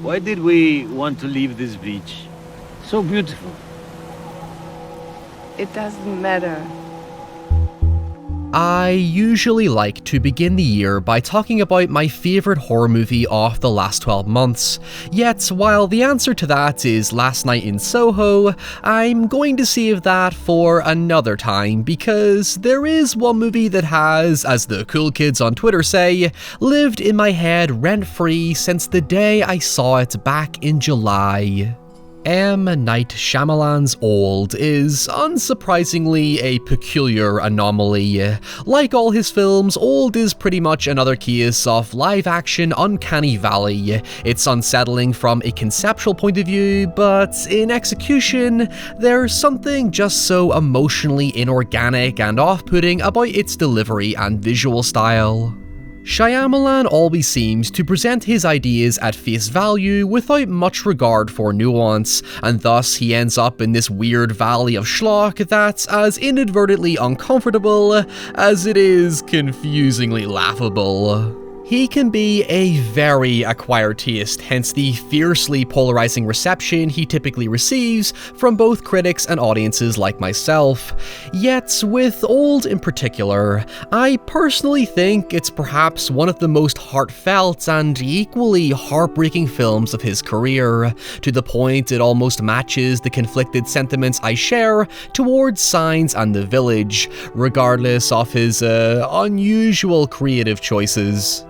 Why did we want to leave this beach? So beautiful. It doesn't matter. I usually like to begin the year by talking about my favourite horror movie of the last 12 months, yet while the answer to that is Last Night in Soho, I'm going to save that for another time because there is one movie that has, as the cool kids on Twitter say, lived in my head rent-free since the day I saw it back in July. M. Night Shyamalan's Old is, unsurprisingly, a peculiar anomaly. Like all his films, Old is pretty much another case of live-action uncanny valley. It's unsettling from a conceptual point of view, but in execution, there's something just so emotionally inorganic and off-putting about its delivery and visual style. Shyamalan always seems to present his ideas at face value without much regard for nuance, and thus he ends up in this weird valley of schlock that's as inadvertently uncomfortable as it is confusingly laughable. He can be a very acquired taste, hence the fiercely polarizing reception he typically receives from both critics and audiences like myself. Yet, with Old in particular, I personally think it's perhaps one of the most heartfelt and equally heartbreaking films of his career, to the point it almost matches the conflicted sentiments I share towards Signs and The Village, regardless of his unusual creative choices.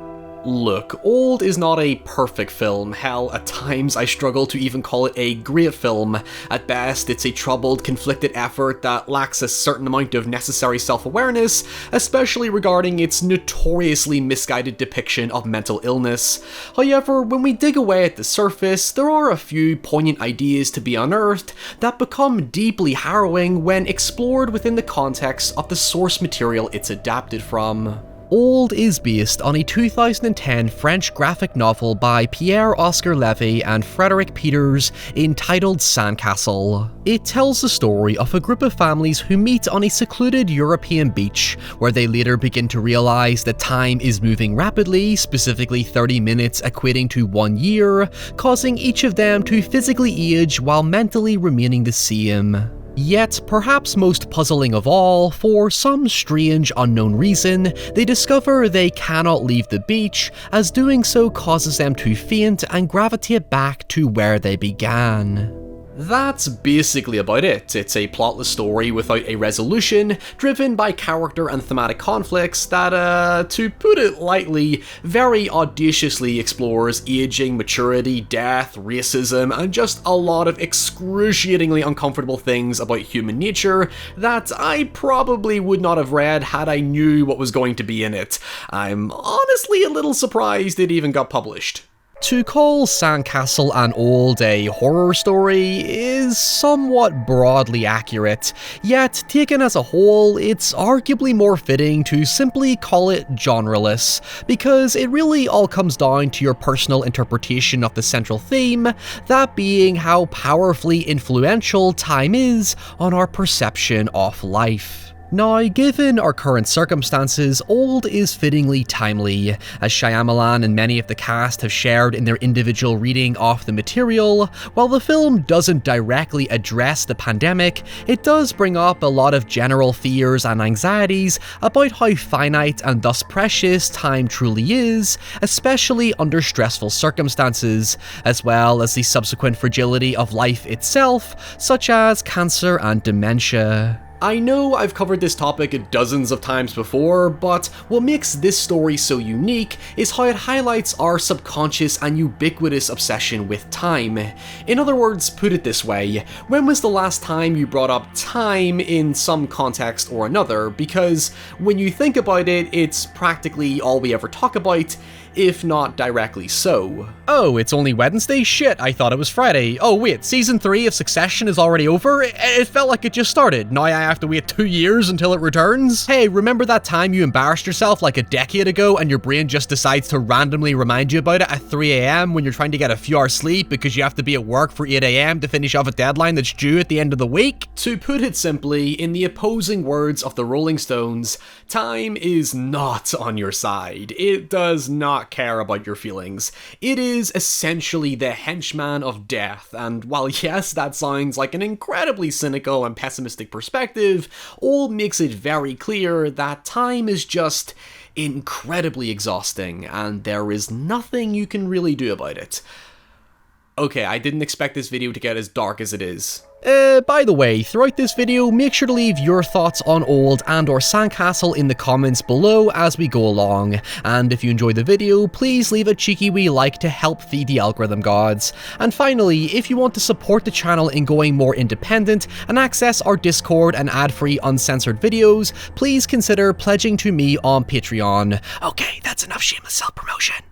Look, Old is not a perfect film. Hell, at times I struggle to even call it a great film. At best, it's a troubled, conflicted effort that lacks a certain amount of necessary self-awareness, especially regarding its notoriously misguided depiction of mental illness. However, when we dig away at the surface, there are a few poignant ideas to be unearthed that become deeply harrowing when explored within the context of the source material it's adapted from. Old is based on a 2010 French graphic novel by Pierre-Oscar Levy and Frédéric Peters entitled Sandcastle. It tells the story of a group of families who meet on a secluded European beach, where they later begin to realize that time is moving rapidly, specifically 30 minutes equating to 1 year, causing each of them to physically age while mentally remaining the same. Yet, perhaps most puzzling of all, for some strange unknown reason, they discover they cannot leave the beach, as doing so causes them to faint and gravitate back to where they began. That's basically about it. It's a plotless story without a resolution, driven by character and thematic conflicts that, to put it lightly, very audaciously explores aging, maturity, death, racism, and just a lot of excruciatingly uncomfortable things about human nature that I probably would not have read had I knew what was going to be in it. I'm honestly a little surprised it even got published. To call Sandcastle and Old a horror story is somewhat broadly accurate, yet taken as a whole, it's arguably more fitting to simply call it genreless, because it really all comes down to your personal interpretation of the central theme, that being how powerfully influential time is on our perception of life. Now, given our current circumstances, Old is fittingly timely, as Shyamalan and many of the cast have shared in their individual reading of the material. While the film doesn't directly address the pandemic, it does bring up a lot of general fears and anxieties about how finite and thus precious time truly is, especially under stressful circumstances, as well as the subsequent fragility of life itself, such as cancer and dementia. I know I've covered this topic dozens of times before, but what makes this story so unique is how it highlights our subconscious and ubiquitous obsession with time. In other words, put it this way, when was the last time you brought up time in some context or another? Because when you think about it, it's practically all we ever talk about, if not directly so. Oh, it's only Wednesday? Shit, I thought it was Friday. Oh wait, season 3 of Succession is already over? It felt like it just started. Now I have to wait 2 years until it returns? Hey, remember that time you embarrassed yourself like a decade ago and your brain just decides to randomly remind you about it at 3 AM when you're trying to get a few hours sleep because you have to be at work for 8 AM to finish off a deadline that's due at the end of the week? To put it simply, in the opposing words of the Rolling Stones, time is not on your side. It does not not care about your feelings. It is essentially the henchman of death, and while yes, that sounds like an incredibly cynical and pessimistic perspective, all makes it very clear that time is just incredibly exhausting, and there is nothing you can really do about it. Okay, I didn't expect this video to get as dark as it is. By the way, throughout this video, make sure to leave your thoughts on Old and or Sandcastle in the comments below as we go along. And if you enjoyed the video, please leave a cheeky wee like to help feed the algorithm gods. And finally, if you want to support the channel in going more independent and access our Discord and ad-free uncensored videos, please consider pledging to me on Patreon. Okay, that's enough shameless self-promotion.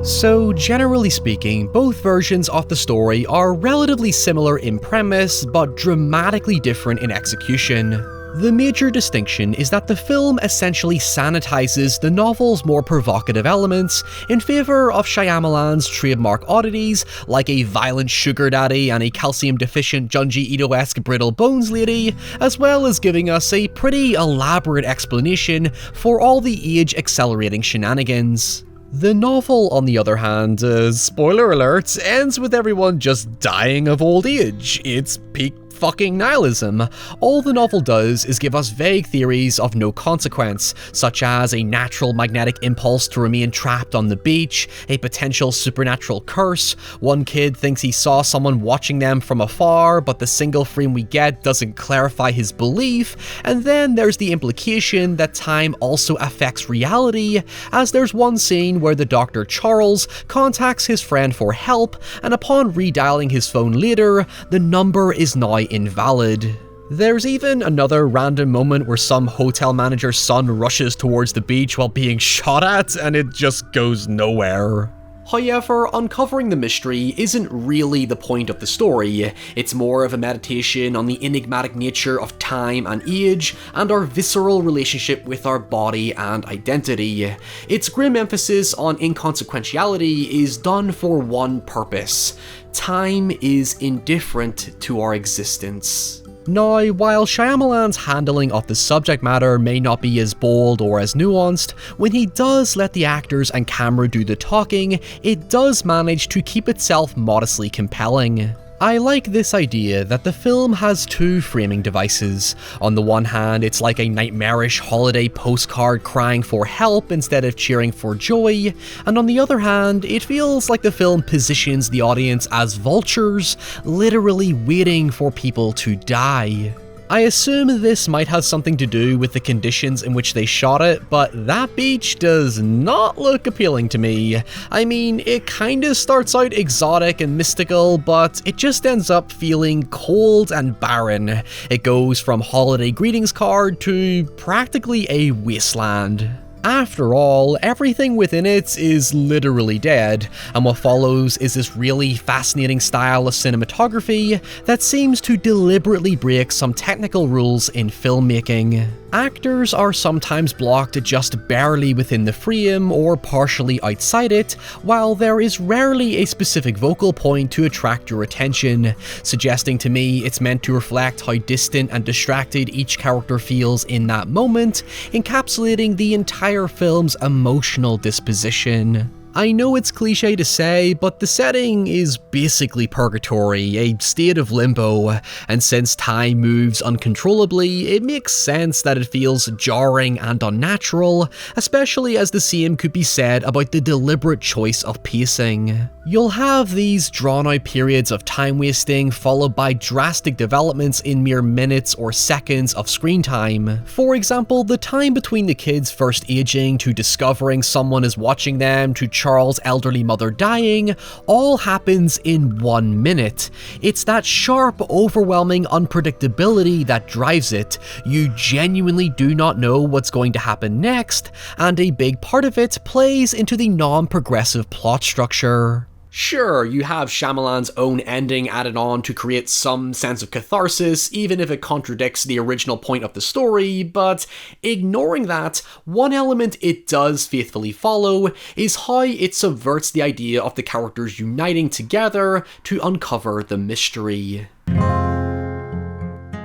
So, generally speaking, both versions of the story are relatively similar in premise, but dramatically different in execution. The major distinction is that the film essentially sanitizes the novel's more provocative elements in favour of Shyamalan's trademark oddities like a violent sugar daddy and a calcium-deficient Junji Ito-esque brittle bones lady, as well as giving us a pretty elaborate explanation for all the age-accelerating shenanigans. The novel, on the other hand, spoiler alert, ends with everyone just dying of old age. It's peak fucking nihilism. All the novel does is give us vague theories of no consequence, such as a natural magnetic impulse to remain trapped on the beach, a potential supernatural curse, one kid thinks he saw someone watching them from afar, but the single frame we get doesn't clarify his belief, and then there's the implication that time also affects reality, as there's one scene where the Dr. Charles contacts his friend for help, and upon redialing his phone later, the number is now invalid. There's even another random moment where some hotel manager's son rushes towards the beach while being shot at, and it just goes nowhere. However, uncovering the mystery isn't really the point of the story. It's more of a meditation on the enigmatic nature of time and age, and our visceral relationship with our body and identity. Its grim emphasis on inconsequentiality is done for one purpose. Time is indifferent to our existence. Now, while Shyamalan's handling of the subject matter may not be as bold or as nuanced, when he does let the actors and camera do the talking, it does manage to keep itself modestly compelling. I like this idea that the film has two framing devices. On the one hand, it's like a nightmarish holiday postcard crying for help instead of cheering for joy, and on the other hand, it feels like the film positions the audience as vultures, literally waiting for people to die. I assume this might have something to do with the conditions in which they shot it, but that beach does not look appealing to me. I mean, it kinda starts out exotic and mystical, but it just ends up feeling cold and barren. It goes from holiday greetings card to practically a wasteland. After all, everything within it is literally dead, and what follows is this really fascinating style of cinematography that seems to deliberately break some technical rules in filmmaking. Actors are sometimes blocked just barely within the frame or partially outside it, while there is rarely a specific vocal point to attract your attention, suggesting to me it's meant to reflect how distant and distracted each character feels in that moment, encapsulating the entire film's emotional disposition. I know it's cliche to say, but the setting is basically purgatory, a state of limbo, and since time moves uncontrollably, it makes sense that it feels jarring and unnatural, especially as the same could be said about the deliberate choice of pacing. You'll have these drawn-out periods of time wasting followed by drastic developments in mere minutes or seconds of screen time. For example, the time between the kids first aging to discovering someone is watching them to Charles' elderly mother dying all happens in 1 minute. It's that sharp, overwhelming unpredictability that drives it. You genuinely do not know what's going to happen next, and a big part of it plays into the non-progressive plot structure. Sure, you have Shyamalan's own ending added on to create some sense of catharsis, even if it contradicts the original point of the story, but ignoring that, one element it does faithfully follow is how it subverts the idea of the characters uniting together to uncover the mystery.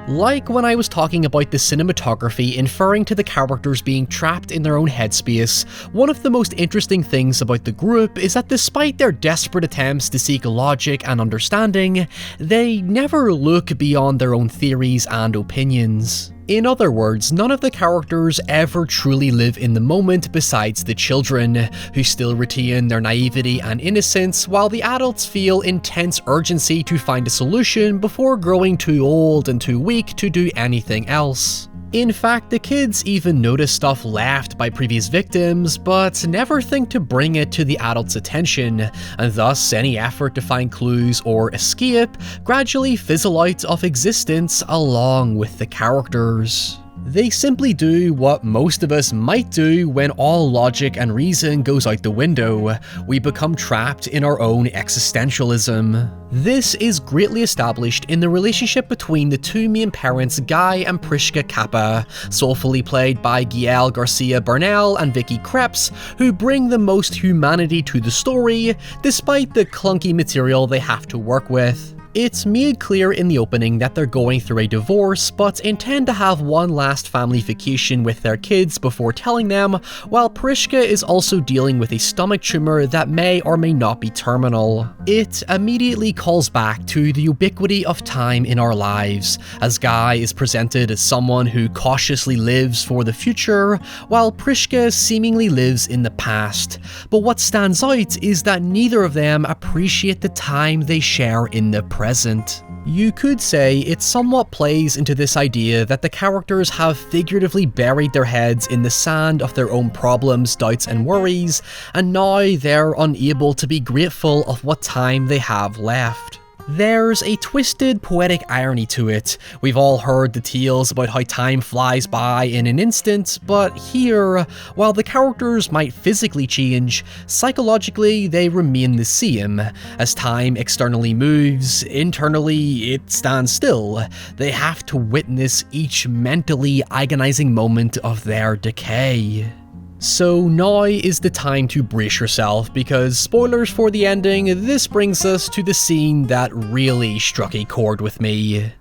Like when I was talking about the cinematography inferring to the characters being trapped in their own headspace, one of the most interesting things about the group is that despite their desperate attempts to seek logic and understanding, they never look beyond their own theories and opinions. In other words, none of the characters ever truly live in the moment besides the children, who still retain their naivety and innocence, while the adults feel intense urgency to find a solution before growing too old and too weak to do anything else. In fact, the kids even notice stuff left by previous victims, but never think to bring it to the adults' attention, and thus any effort to find clues or escape gradually fizzle out of existence along with the characters. They simply do what most of us might do when all logic and reason goes out the window. We become trapped in our own existentialism. This is greatly established in the relationship between the two main parents, Guy and Priska Kappa, soulfully played by Gael Garcia Bernal and Vicky Krieps, who bring the most humanity to the story, despite the clunky material they have to work with. It's made clear in the opening that they're going through a divorce, but intend to have one last family vacation with their kids before telling them, while Priska is also dealing with a stomach tumor that may or may not be terminal. It immediately calls back to the ubiquity of time in our lives, as Guy is presented as someone who cautiously lives for the future, while Priska seemingly lives in the past. But what stands out is that neither of them appreciate the time they share in the present. You could say it somewhat plays into this idea that the characters have figuratively buried their heads in the sand of their own problems, doubts and worries, and now they're unable to be grateful of what time they have left. There's a twisted, poetic irony to it. We've all heard the tales about how time flies by in an instant, but here, while the characters might physically change, psychologically they remain the same. As time externally moves, internally it stands still. They have to witness each mentally agonizing moment of their decay. So now is the time to brace yourself, because spoilers for the ending, this brings us to the scene that really struck a chord with me.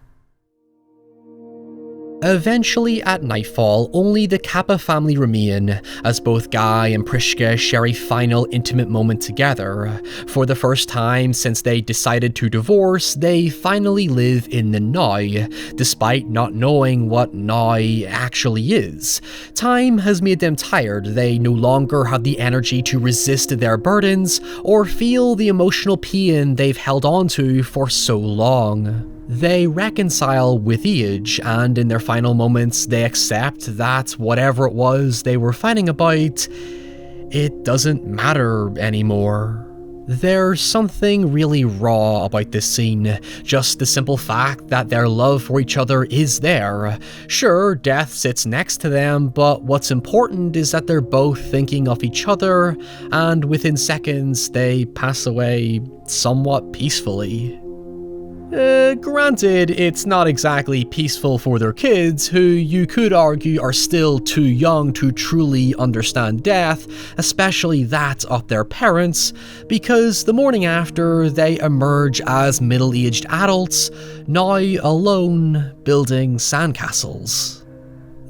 Eventually, at nightfall, only the Kappa family remain, as both Guy and Priska share a final intimate moment together. For the first time since they decided to divorce, they finally live in the now, despite not knowing what now actually is. Time has made them tired. They no longer have the energy to resist their burdens or feel the emotional pain they've held on to for so long. They reconcile with age, and in their final moments they accept that whatever it was they were fighting about, it doesn't matter anymore. There's something really raw about this scene, just the simple fact that their love for each other is there. Sure, death sits next to them, but what's important is that they're both thinking of each other, and within seconds they pass away somewhat peacefully. Granted, it's not exactly peaceful for their kids, who you could argue are still too young to truly understand death, especially that of their parents, because the morning after they emerge as middle-aged adults, now alone, building sandcastles.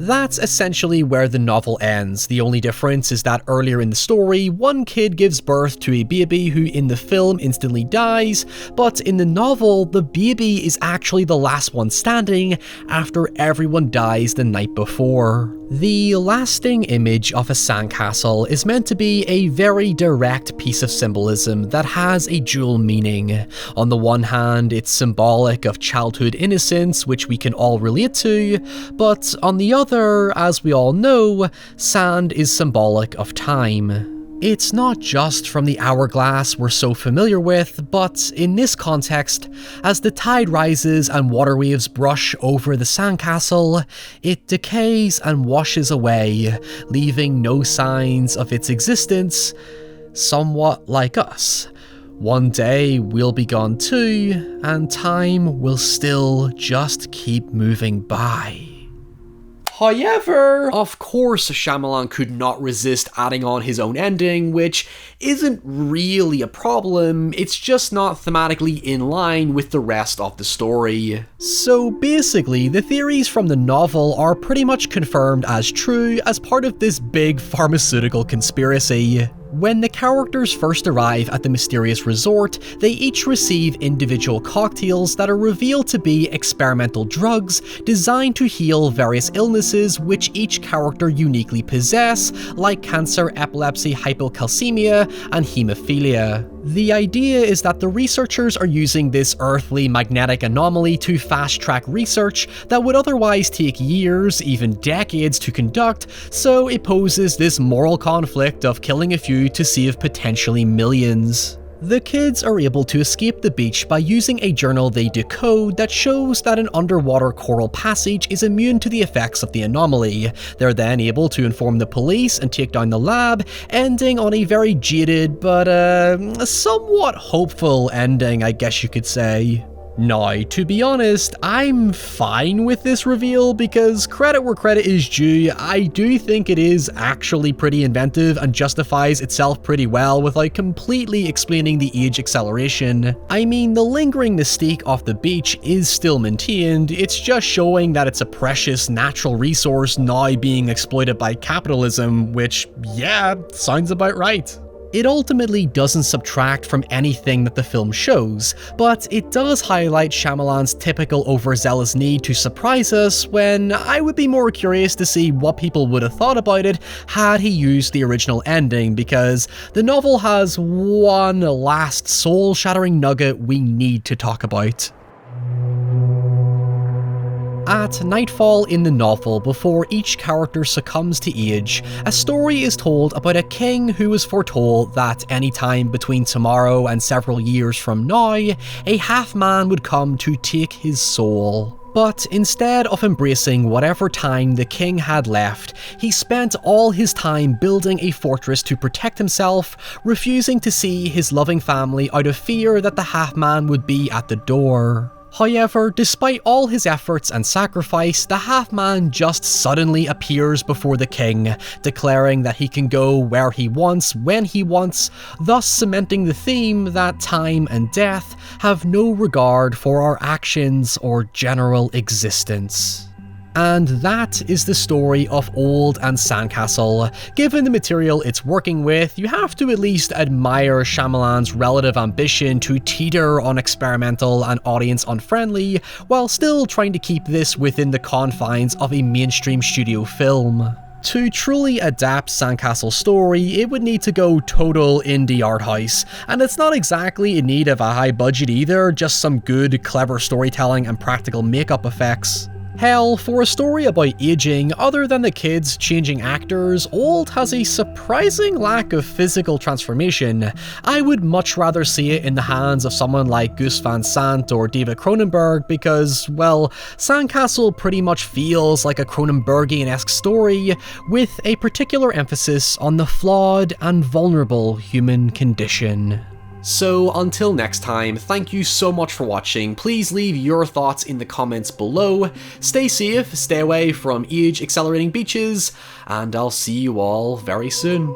That's essentially where the novel ends. The only difference is that earlier in the story, one kid gives birth to a baby who in the film instantly dies, but in the novel, the baby is actually the last one standing after everyone dies the night before. The lasting image of a sandcastle is meant to be a very direct piece of symbolism that has a dual meaning. On the one hand, it's symbolic of childhood innocence, which we can all relate to, but on the other, as we all know, sand is symbolic of time. It's not just from the hourglass we're so familiar with, but in this context, as the tide rises and water waves brush over the sandcastle, it decays and washes away, leaving no signs of its existence, somewhat like us. One day we'll be gone too, and time will still just keep moving by. However, of course, Shyamalan could not resist adding on his own ending, which isn't really a problem, it's just not thematically in line with the rest of the story. So basically, the theories from the novel are pretty much confirmed as true as part of this big pharmaceutical conspiracy. When the characters first arrive at the mysterious resort, they each receive individual cocktails that are revealed to be experimental drugs designed to heal various illnesses which each character uniquely possess, like cancer, epilepsy, hypocalcemia, and hemophilia. The idea is that the researchers are using this earthly magnetic anomaly to fast-track research that would otherwise take years, even decades to conduct, so it poses this moral conflict of killing a few to save potentially millions. The kids are able to escape the beach by using a journal they decode that shows that an underwater coral passage is immune to the effects of the anomaly. They're then able to inform the police and take down the lab, ending on a very jaded but somewhat hopeful ending, I guess you could say. Now, to be honest, I'm fine with this reveal because credit where credit is due, I do think it is actually pretty inventive and justifies itself pretty well without completely explaining the age acceleration. I mean, the lingering mystique of the beach is still maintained, it's just showing that it's a precious natural resource now being exploited by capitalism, which, yeah, sounds about right. It ultimately doesn't subtract from anything that the film shows, but it does highlight Shyamalan's typical overzealous need to surprise us when I would be more curious to see what people would have thought about it had he used the original ending, because the novel has one last soul-shattering nugget we need to talk about. At nightfall in the novel, before each character succumbs to age, a story is told about a king who was foretold that any time between tomorrow and several years from now, a half-man would come to take his soul. But instead of embracing whatever time the king had left, he spent all his time building a fortress to protect himself, refusing to see his loving family out of fear that the half-man would be at the door. However, despite all his efforts and sacrifice, the half-man just suddenly appears before the king, declaring that he can go where he wants, when he wants, thus cementing the theme that time and death have no regard for our actions or general existence. And that is the story of Old and Sandcastle. Given the material it's working with, you have to at least admire Shyamalan's relative ambition to teeter on experimental and audience unfriendly, while still trying to keep this within the confines of a mainstream studio film. To truly adapt Sandcastle's story, it would need to go total indie art house, and it's not exactly in need of a high budget either, just some good, clever storytelling and practical makeup effects. Hell, for a story about aging, other than the kids changing actors, Old has a surprising lack of physical transformation. I would much rather see it in the hands of someone like Gus Van Sant or David Cronenberg because, well, Sandcastle pretty much feels like a Cronenbergian-esque story, with a particular emphasis on the flawed and vulnerable human condition. So until next time, thank you so much for watching. Please leave your thoughts in the comments below. Stay safe, stay away from age-accelerating beaches, and I'll see you all very soon.